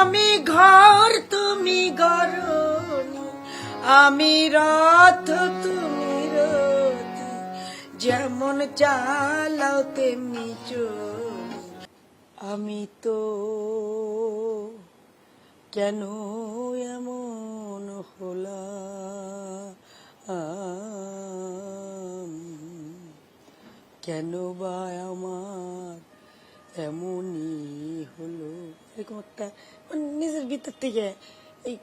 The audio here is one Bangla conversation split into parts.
আমি ঘর তুমি গরনি, আমি রথ তুমি রথি, যেমন চালাও তেমনি চলি। আমি তো কেন এমন হলাম, কেন বা আমার এমনই হলো। এরকম একটা নিজের ভিতর থেকে এই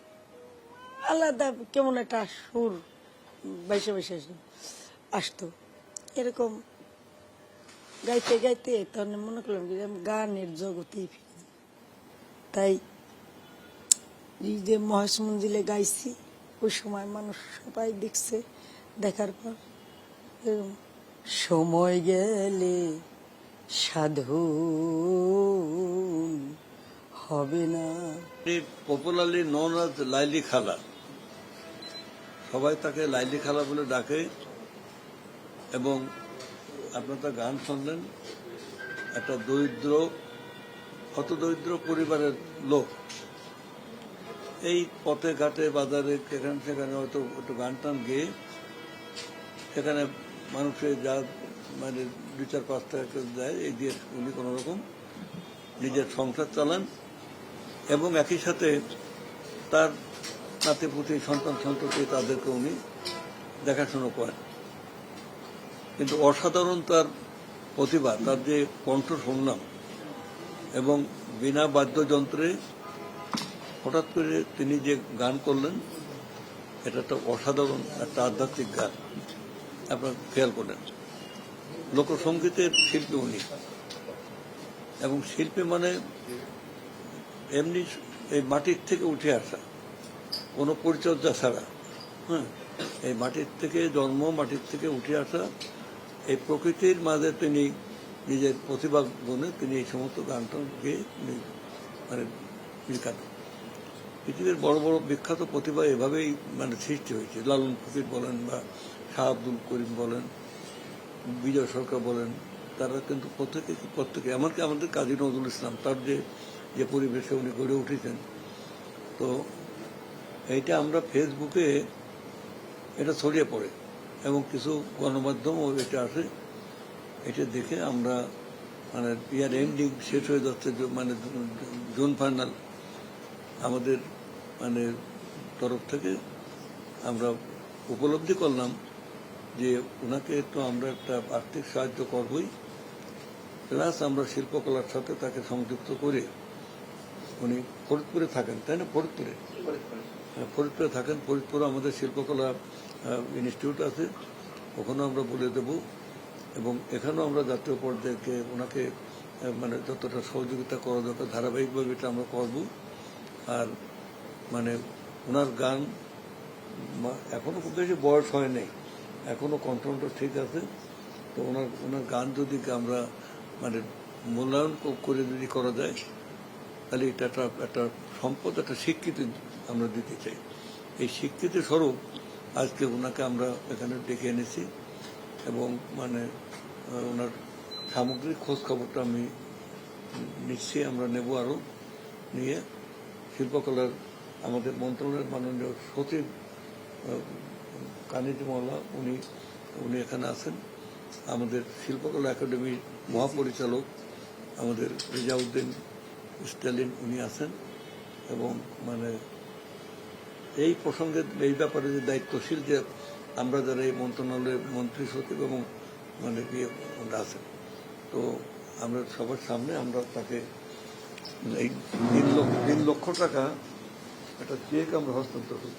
আলাদা কেমন একটা সুর বাইসে বাইসে আসতো। এরকম গাইতে গাইতে তখন মনে করলাম যে আমি গানের জগতেই ফিরে যাই। তাই এই যে মহেশ মঞ্জিলে গাইছি, ওই সময় মানুষ সবাই দেখছে, দেখার পর এরকম সময় গেলে সাধু হবে না। পপুলারলি নন আজ লাইলি খালা, সবাই তাকে লাইলি খালা বলে ডাকে। এবং আপনার তার গান শুনলেন, একটা দরিদ্র হতদরিদ্র পরিবারের লোক এই পথে ঘাটে বাজারে এখানে সেখানে হয়তো একটু গান টান গেয়ে সেখানে মানুষের যা মানে 2-4-5 টাকা দেয়, এই দিয়ে উনি কোন রকম নিজের সংসার চালান এবং একই সাথে তার নাতিপুতি সন্তান সন্ততি তাদেরকে উনি দেখাশোনা করেন। কিন্তু অসাধারণ তার প্রতিভা, তার যে কণ্ঠ শুনলাম এবং বিনা বাদ্যযন্ত্রে হঠাৎ করে তিনি যে গান করলেন, এটা একটা অসাধারণ একটা আধ্যাত্মিক গান। আপনার খেয়াল করেন, লোকসঙ্গীতের শিল্পী উনি। এবং শিল্পী মানে এমনি এই মাটির থেকে উঠে আসা, কোনো পরিচর্যা ছাড়া, হ্যাঁ, এই মাটির থেকে জন্ম, মাটির থেকে উঠে আসা, এই প্রকৃতির মাঝে তিনি নিজের প্রতিভা গুণে তিনি এই সমস্ত গানটা গিয়ে মানে বিখ্যাত। পৃথিবীর বড় বড় বিখ্যাত প্রতিভা এভাবেই মানে সৃষ্টি হয়েছে। লালন ফকির বলেন বা শাহ আব্দুল করিম বলেন, বিজয় সরকার বলেন, তারা কিন্তু প্রত্যেকে এমনকি আমাদের কাজী নজরুল ইসলাম, তার যে পরিবেশে উনি গড়ে উঠেছেন। তো এইটা আমরা ফেসবুকে এটা ছড়িয়ে পড়ে এবং কিছু গণমাধ্যমও এটা আসে। এটা দেখে আমরা মানে ইয়ার এন্ডিং শেষ হয়ে যাচ্ছে, মানে জুন ফাইনাল আমাদের মানে তরফ থেকে আমরা উপলব্ধি করলাম যে ওনাকে একটু আমরা একটা আর্থিক সাহায্য করবই, প্লাস আমরা শিল্পকলার সাথে তাকে সংযুক্ত করে, উনি ফরিদপুরে থাকেন, তাই না? ফরিদপুরে থাকেন। ফরিদপুরে আমাদের শিল্পকলা ইনস্টিটিউট আছে, ওখানেও আমরা বলে দেব। এবং এখানেও আমরা জাতীয় পর্যায়ে ওনাকে মানে যতটা সহযোগিতা করা দরকার ধারাবাহিকভাবে এটা আমরা করব। আর মানে ওনার গান এখনো খুব বেশি বয়স হয় নাই, এখনো কণ্ঠটা ঠিক আছে। তো ওনার গান যদি আমরা মানে মূল্যায়ন করে যদি করা যায়, তাহলে এটা একটা সম্পদ, একটা স্বীকৃতি আমরা দিতে চাই। এই স্বীকৃতি স্বরূপ আজকে ওনাকে আমরা এখানে ডেকে এনেছি এবং মানে ওনার সামগ্রিক খোঁজ খবরটা আমি নিশ্চয়ই আমরা নেব। আরও নিয়ে শিল্পকলার আমাদের মন্ত্রণালয়ের মাননীয় সচিব কানিজ মোল্লা উনি এখানে আছেন। আমাদের শিল্পকলা একাডেমির মহাপরিচালক আমাদের রেজাউদ্দিন স্টালিন উনি আছেন। এবং মানে এই প্রসঙ্গে এই ব্যাপারে যে দায়িত্বশীল যে আমরা যারা এই মন্ত্রণালয়ের মন্ত্রী সচিব এবং মানে ওরা আছেন, তো আমরা সবার সামনে আমরা তাকে এই 3 লক্ষ টাকা একটা চেক আমরা হস্তান্তর করি।